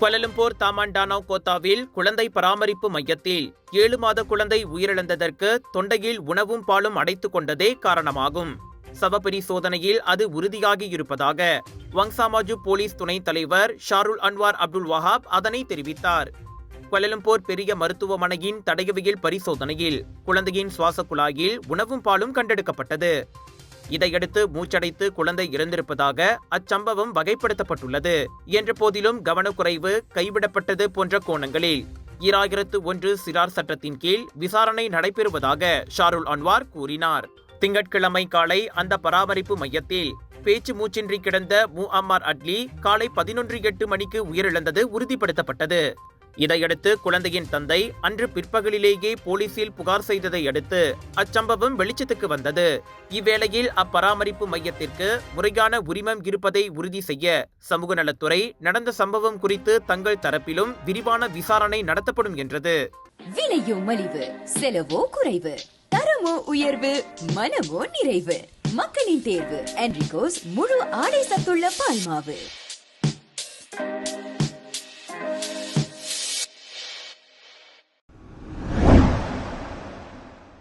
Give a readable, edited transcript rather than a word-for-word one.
Kuala Lumpur Taman டானவ் கோத்தாவில் குழந்தை பராமரிப்பு மையத்தில் 7 மாத குழந்தை உயிரிழந்ததற்கு தொண்டையில் உணவும் பாலும் அடைத்துக் கொண்டதே காரணமாகும். சவபரிசோதனையில் அது உறுதியாகி இருப்பதாக வங்சாமாஜு போலீஸ் துணைத் தலைவர் ஷாருல் அன்வார் அப்துல் வஹாப் அதனை தெரிவித்தார். குவாலலம்பூர் பெரிய மருத்துவமனையின் தடயவியல் பரிசோதனையில் குழந்தையின் சுவாச குழாயில் உணவும் பாலும் கண்டெடுக்கப்பட்டது. இதையடுத்து மூச்சடைத்து குழந்தை இறந்திருப்பதாக அச்சம்பவம் வகைப்படுத்தப்பட்டுள்ளது. என்ற போதிலும் கவனக்குறைவு, கைவிடப்பட்டது போன்ற கோணங்களில் 2001 சிறார் சட்டத்தின் கீழ் விசாரணை நடைபெறுவதாக ஷாருல் அன்வார் கூறினார். திங்கட்கிழமை காலை அந்த பராமரிப்பு மையத்தில் பேச்சு மூச்சின்றி கிடந்த முஅம்மார் அட்லி காலை 11:08 மணிக்கு உயிரிழந்தது உறுதிப்படுத்தப்பட்டது. இதையடுத்து குழந்தையின் தந்தை அன்று பிற்பகலிலேயே போலீசில் புகார் செய்ததை அடுத்து அச்சம்பவம் வெளிச்சத்துக்கு வந்தது. இவ்வேளையில் அப்பராமரிப்பு மையத்திற்கு முறையான உரிமம் இருப்பதை உறுதி செய்ய சமூக நலத்துறை நடந்த சம்பவம் குறித்து தங்கள் தரப்பிலும் விரிவான விசாரணை நடத்தப்படும் என்றது. விலையோ மலிவு, செலவோ குறைவு, தரமோ உயர்வு, மனமோ நிறைவு. மக்களின் தேர்வு என்ரிகோஸ் முழு ஆடை சத்துள்ள பால்மாவு.